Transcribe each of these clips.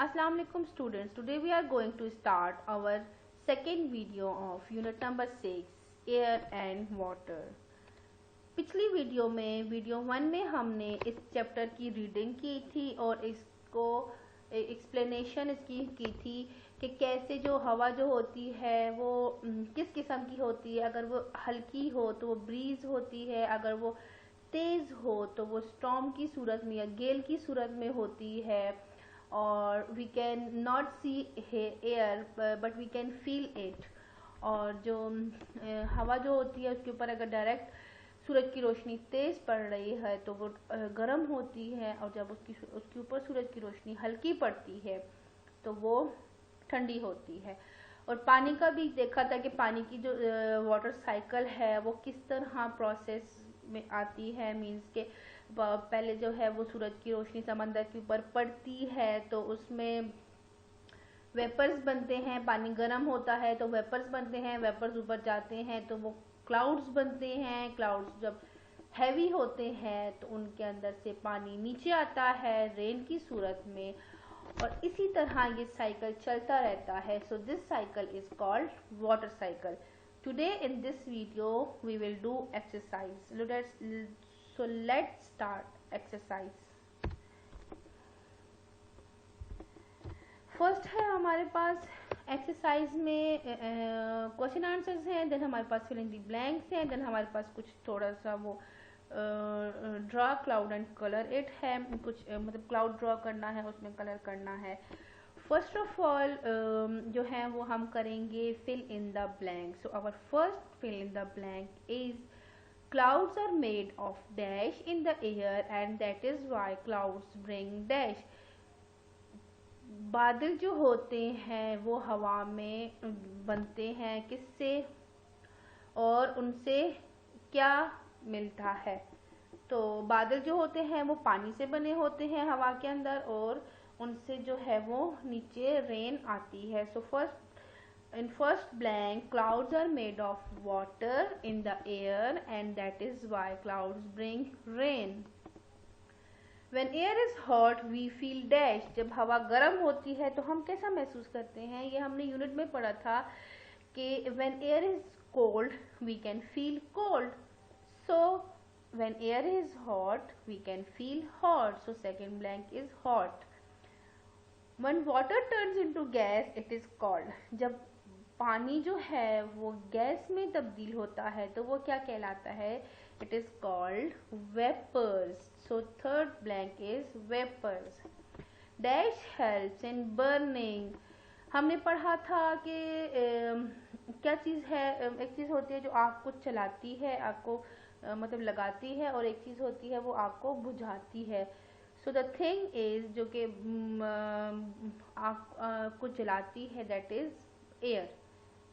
Assalamu alaikum students. Today we are going to start our second video of unit number 6 air and water. पिछली video video 1 में हमने इस chapter की reading की थी और इसको एक्सप्लेनेशन इसकी की थी कि कैसे जो हवा जो होती है वो किस किस्म की होती है। अगर वो हल्की हो तो वो ब्रीज होती है, अगर वो तेज हो तो वो स्टॉर्म की सूरत में या गेल की सूरत में होती है। और we can not see air but we can feel it. और जो हवा जो होती है उसके ऊपर अगर डायरेक्ट सूरज की रोशनी तेज पड़ रही है तो वो गर्म होती है, और जब उसके ऊपर सूरज की रोशनी हल्की पड़ती है तो वो ठंडी होती है। और पानी का भी देखा था कि पानी की जो वाटर साइकिल है वो किस तरह प्रोसेस में आती है। मींस के पहले जो है वो सूरज की रोशनी समंदर के ऊपर पड़ती है तो उसमें वेपर्स बनते हैं, पानी गर्म होता है तो वेपर्स बनते हैं, वेपर्स ऊपर जाते हैं तो वो क्लाउड्स बनते हैं। क्लाउड्स जब हैवी होते हैं तो उनके अंदर से पानी नीचे आता है रेन की सूरत में, और इसी तरह ये साइकिल चलता रहता है। So this cycle is called water cycle. Today in this video we will do exercise. So let's start exercise. First है हमारे पास एक्सरसाइज में क्वेश्चन आंसर्स हैं, देन हमारे पास फिल इन द ब्लैंक्स हैं, देन हमारे पास कुछ थोड़ा सा वो draw cloud and colour it है। कुछ मतलब क्लाउड ड्रॉ करना है, उसमें कलर करना है। फर्स्ट ऑफ ऑल जो है वो हम करेंगे fill in the blank. So our first fill in the blank is clouds are made of dash in the air and that is why clouds bring dash. बादल जो होते हैं वो हवा में बनते हैं, किससे और उनसे क्या मिलता है। तो बादल जो होते हैं वो पानी से बने होते हैं हवा के अंदर, और उनसे जो है वो नीचे रेन आती है। सो in first blank, clouds are made of water in the air and that is why clouds bring rain. When air is hot we feel dash. जब हवा गर्म होती है तो हम कैसा महसूस करते हैं, ये हमने यूनिट में पढ़ा था कि when air is cold we can feel cold. So when air is hot we can feel hot. So second blank is hot. When water turns into gas it is cold. जब पानी जो है वो gas में तब्दील होता है तो वो क्या कहलाता है, it is called vapours. So third blank is vapours. Dash helps in burning. हमने पढ़ा था कि क्या चीज़ है, एक चीज़ होती है जो आग को चलाती है, आग को मतलब लगाती है, और एक चीज़ होती है वो आग को बुझाती है। सो द थिंग इज जो कि आग को जलाती है that is air.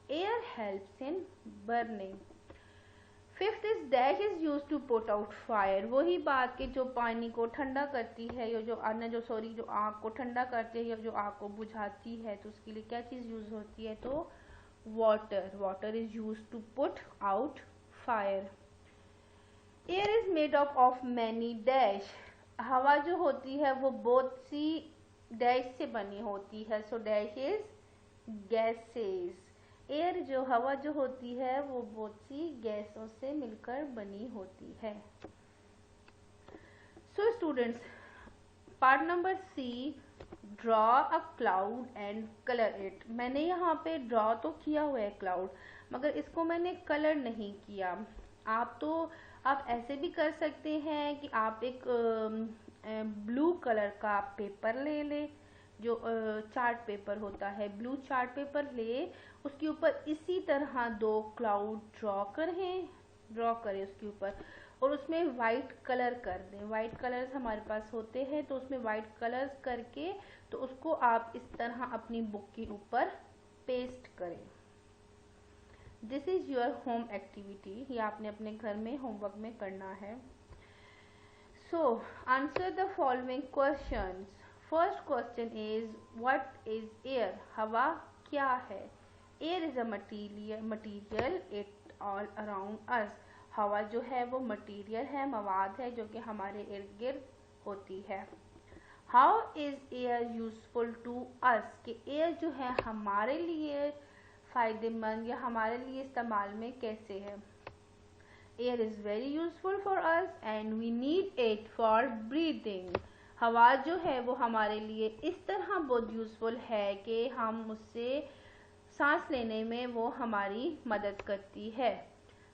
Air helps in burning. Fifth is dash is used to put out fire. वही बात कि जो पानी को ठंडा करती है या जो आग को ठंडा करती है या जो आग को बुझाती है, तो उसके लिए क्या चीज़ यूज होती है, तो water is use to put out fire. Air is made up of many dash. हवा जो होती है वो बहुत सी डैश से बनी होती है। So dash is gases. Air जो हवा जो होती है वो बहुत सी गैसों से मिलकर बनी होती है। So students, part number C, draw a cloud and colour it. मैंने यहाँ पे ड्रॉ तो किया हुआ है क्लाउड, मगर इसको मैंने कलर नहीं किया। आप ऐसे भी कर सकते हैं कि आप एक ब्लू कलर का पेपर ले लें, जो चार्ट पेपर होता है, ब्लू चार्ट पेपर ले, उसके ऊपर इसी तरह 2 क्लाउड ड्रॉ करें उसके ऊपर, और उसमें वाइट कलर कर दें। वाइट कलर्स हमारे पास होते हैं तो उसमें वाइट कलर्स करके तो उसको आप इस तरह अपनी बुक के ऊपर पेस्ट करें। This is your home activity, ये आपने अपने घर में होमवर्क में करना है। So answer the following questions. First question is what is air. हवा क्या है। Air is a material it all around us. हवा जो है वो मटीरियल है, मवाद है जो कि हमारे इर्द गिर्द होती है। How is air useful to us, कि एयर जो है हमारे लिए फायदेमंद या हमारे लिए इस्तेमाल में कैसे है। Air is very useful for us and we need it for breathing. हवा जो है वो हमारे लिए इस तरह बहुत यूजफुल है कि हम उससे सांस लेने में वो हमारी मदद करती है।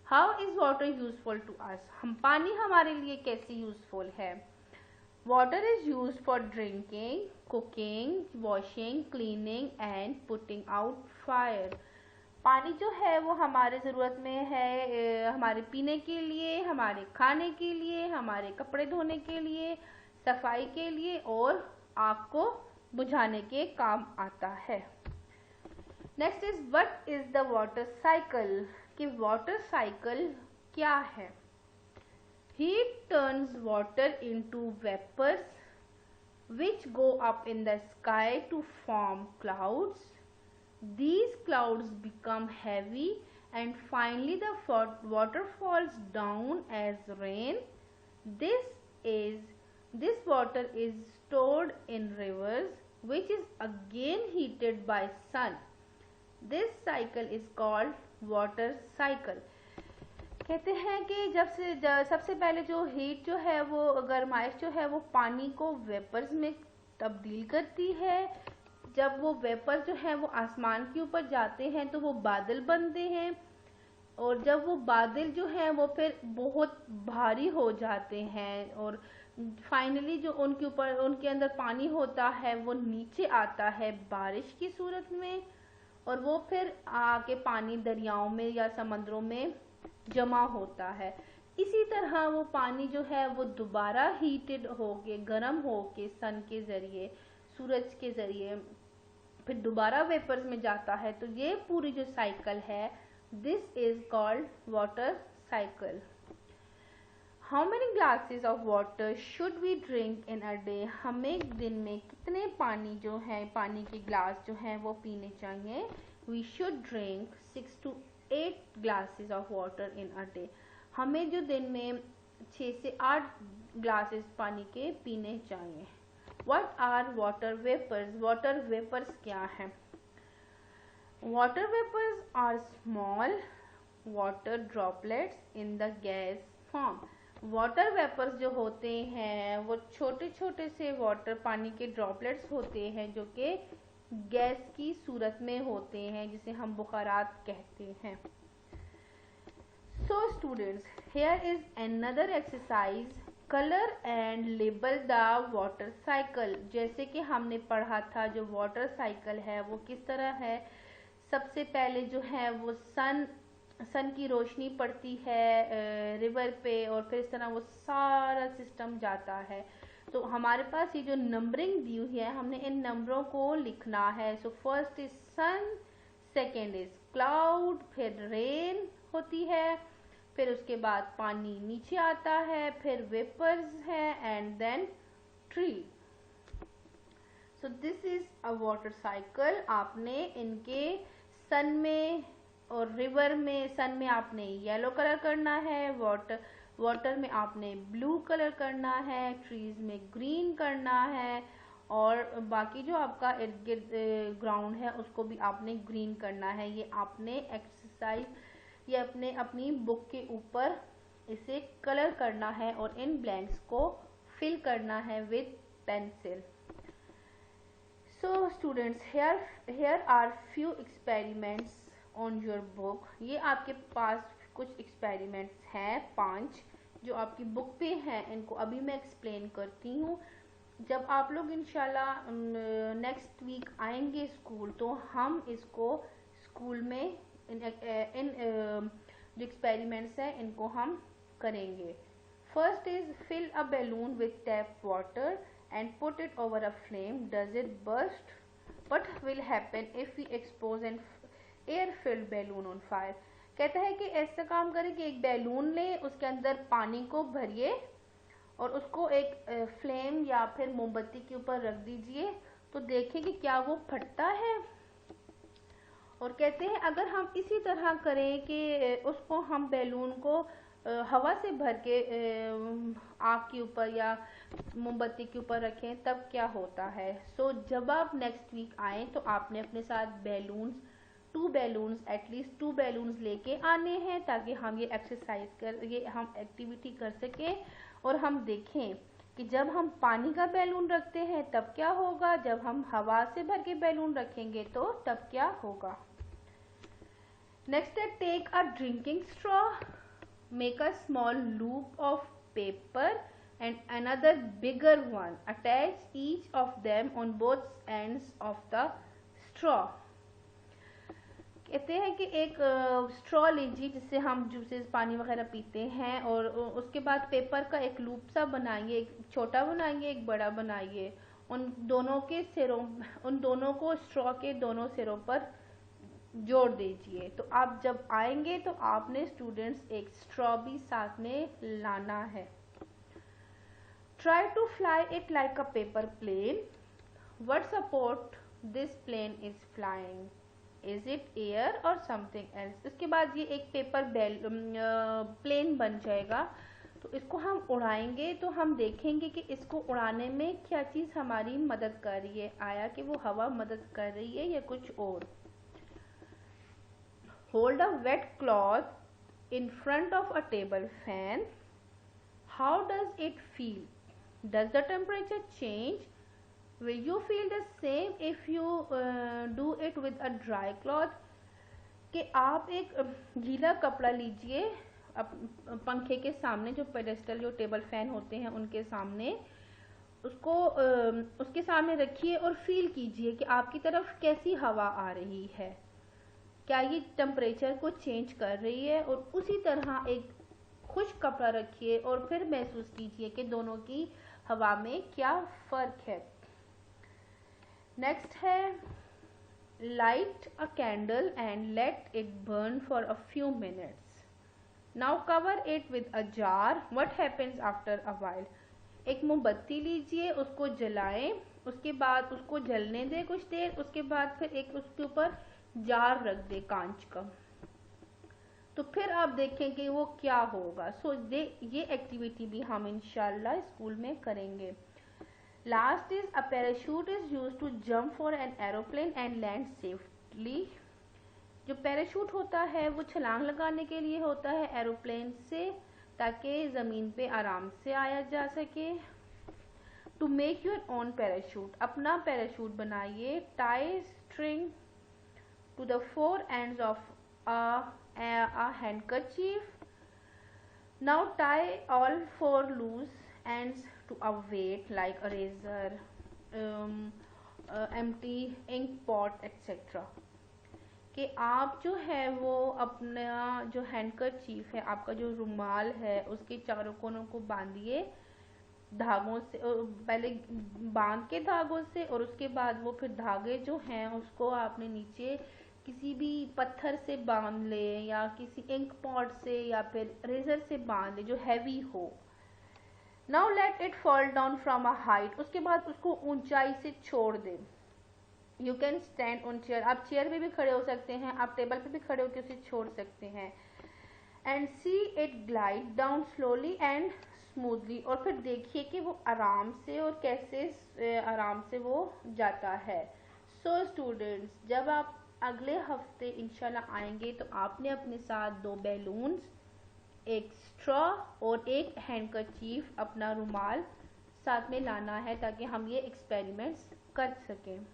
How is water useful to us, हम पानी हमारे लिए कैसे यूजफुल है। Water is use for drinking, cooking, washing, cleaning and putting out fire. पानी जो है वो हमारे ज़रूरत में है हमारे पीने के लिए, हमारे खाने के लिए, हमारे कपड़े धोने के लिए, सफाई के लिए और आग को बुझाने के काम आता है। Next is what is the water cycle, कि वाटर साइकिल क्या है। Heat turns water into vapours which go up in the sky to form clouds. These clouds become heavy and finally the water falls down as rain. This water is stored in rivers which is again heated by sun. This cycle is called water cycle. कहते हैं कि सबसे पहले जो heat जो है वो गर्माइश जो है वो पानी को वेपर्स में तब्दील करती है। जब वो वेपर जो है वो आसमान के ऊपर जाते हैं तो वो बादल बनते हैं और जब वो बादल जो है वो फिर बहुत भारी हो जाते हैं और फाइनली जो उनके ऊपर उनके अंदर पानी होता है वो नीचे आता है बारिश की सूरत में और वो फिर आके पानी दरियाओं में या समंदरों में जमा होता है। इसी तरह वो पानी जो है वो दोबारा हीटेड होके गर्म होके सन के जरिए सूरज के जरिए फिर दोबारा वेपर्स में जाता है। तो ये पूरी जो साइकिल है this is called water cycle. How many glasses of water should we drink in a day, हमें दिन में कितने पानी जो है पानी के ग्लास जो है वो पीने चाहिए। We should drink 6 to 8 glasses of water in a day, हमें जो दिन में 6 से 8 ग्लासेस पानी के पीने चाहिए। What are water vapors? Water vapors क्या है। Water vapors are small water droplets in the gas form. Water vapors जो होते हैं वो छोटे छोटे से वाटर पानी के ड्रॉपलेट्स होते हैं जो कि गैस की सूरत में होते हैं जिसे हम बुखारात कहते हैं। So students, here is another exercise, color and label the water cycle। जैसे कि हमने पढ़ा था जो वाटर साइकिल है वो किस तरह है। सबसे पहले जो है वो सन की रोशनी पड़ती है रिवर पे और फिर इस तरह वो सारा सिस्टम जाता है। तो हमारे पास ये जो नंबरिंग दी हुई है हमने इन नंबरों को लिखना है। So first is sun, second is cloud, फिर रेन होती है, फिर उसके बाद पानी नीचे आता है, फिर वेपर्स है and then tree. So this is a water cycle. आपने इनके सन में और रिवर में, सन में आपने येलो कलर करना है, वाटर में आपने ब्लू कलर करना है, ट्रीज में ग्रीन करना है और बाकी जो आपका इर्द गिर्द ग्राउंड है उसको भी आपने ग्रीन करना है। ये आपने एक्सरसाइज ये अपनी बुक के ऊपर इसे कलर करना है और इन ब्लैंक्स को फिल करना है with pencil. So students, here are few experiments on your book। ये आपके पास कुछ एक्सपेरिमेंट्स हैं 5 जो आपकी बुक पे हैं। इनको अभी मैं एक्सप्लेन करती हूँ। जब आप लोग इंशाल्लाह नेक्स्ट वीक आएंगे स्कूल तो हम इसको स्कूल में इन जो एक्सपेरिमेंट्स हैं इनको हम करेंगे। First is fill a balloon with tap water and put it over a flame, does it burst, what will happen if we expose an air filled balloon on fire. कहता है कि ऐसा काम करें कि एक बैलून ले, उसके अंदर पानी को भरिए और उसको एक फ्लेम या फिर मोमबत्ती के ऊपर रख दीजिए तो देखें कि क्या वो फटता है। और कहते हैं अगर हम इसी तरह करें कि उसको हम बैलून को हवा से भर के आग के ऊपर या मोमबत्ती के ऊपर रखें तब क्या होता है। सो जब आप नेक्स्ट वीक आए तो आपने अपने साथ बैलून्स, 2 बैलून्स, एटलीस्ट 2 बैलून्स लेके आने हैं, ताकि हम ये एक्सरसाइज कर, ये हम एक्टिविटी कर सकें और हम देखें कि जब हम पानी का बैलून रखते हैं तब क्या होगा, जब हम हवा से भर के बैलून रखेंगे तो तब क्या होगा। नेक्स्ट है take a drinking straw, make a small loop of paper and another bigger one, attach each of them on both ends of the straw। कहते हैं कि एक स्ट्रॉ लीजिए जिससे हम जूसेस, पानी वगैरह पीते हैं, और उसके बाद पेपर का एक लूप सा बनाइए, एक छोटा बनाइए एक बड़ा बनाइए, उन दोनों के सिरों, उन दोनों को स्ट्रॉ के दोनों सिरों पर जोड़ दीजिए। तो आप जब आएंगे तो आपने स्टूडेंट्स एक स्ट्रॉ भी साथ में लाना है। Try to fly it like a paper plane. What support this plane is flying? Is it air or something else? इसके बाद ये एक पेपर प्लेन बन जाएगा। तो इसको हम उड़ाएंगे तो हम देखेंगे कि इसको उड़ाने में क्या चीज़ हमारी मदद कर रही है, आया कि वो हवा मदद कर रही है या कुछ और। Hold a wet cloth in front of a table fan. How does it feel? Does the temperature change? Will you feel the same if you do it with a dry cloth? कि आप एक गीला कपड़ा लीजिए, पंखे के सामने, जो पेडेस्टल, जो टेबल फैन होते हैं उनके सामने, उसको उसके सामने रखिए और फील कीजिए कि आपकी तरफ कैसी हवा आ रही है, क्या ये टेम्परेचर को चेंज कर रही है। और उसी तरह एक खुश्क कपड़ा रखिए और फिर महसूस कीजिए कि दोनों की हवा में क्या फर्क है। नेक्स्ट है light a candle and let it burn for a few minutes. Now cover it with a jar, what happens after a while. एक मोमबत्ती लीजिए, उसको जलाएं, उसके बाद उसको जलने दें कुछ देर, उसके बाद फिर एक उसके ऊपर जार रख दे कांच का, तो फिर आप देखें कि वो क्या होगा। सो ये एक्टिविटी भी हम इंशाल्लाह स्कूल में करेंगे। Last is a parachute is used to jump for an aeroplane and land safely. जो पैराशूट होता है वो छलांग लगाने के लिए होता है एरोप्लेन से, ताकि ज़मीन पे आराम से आया जा सके। To make your own parachute, अपना पैराशूट बनाइए। Tie string to the four ends of a handkerchief. Now tie all 4 loose ends to a weight like a razor, empty ink pot etc. कि आप जो है वो अपना जो हैंडकरचीफ है, आपका जो रुमाल है, उसके चारों कोनों को बांधिए धागों से, पहले बांध के धागों से, और उसके बाद वो फिर धागे जो हैं उसको आपने नीचे किसी भी पत्थर से बांध ले, या किसी इंक पॉट से, या फिर रेजर से बांध ले जो हैवी हो। Now let it fall down from a height, उसके बाद उसको ऊंचाई से छोड़ दे। You can stand on chair, आप चेयर पे भी खड़े हो सकते हैं, आप टेबल पे भी खड़े होकर उसे छोड़ सकते हैं। And see it glide down slowly and smoothly, और फिर देखिए कि वो आराम से और कैसे आराम से वो जाता है। सो स्टूडेंट्स, जब आप अगले हफ्ते इंशाल्लाह आएंगे तो आपने अपने साथ 2 बैलून्स, एक स्ट्रॉ और एक हैंडकरचीफ, अपना रुमाल साथ में लाना है, ताकि हम ये एक्सपेरिमेंट्स कर सकें।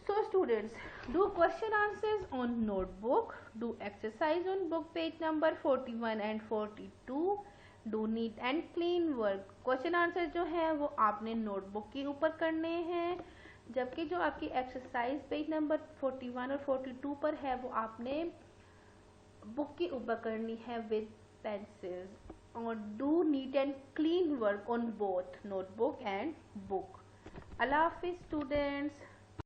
So students, do question answers on notebook, do exercise on book page number 41 and 42, do neat and clean work. Question answer जो है वो आपने नोटबुक के ऊपर करने हैं, जबकि जो आपकी एक्सरसाइज पेज नंबर 41 और 42 पर है वो आपने बुक के ऊपर करनी है विद पेंसिल्स। और do neat and clean work on both notebook and book. Allah Hafiz students.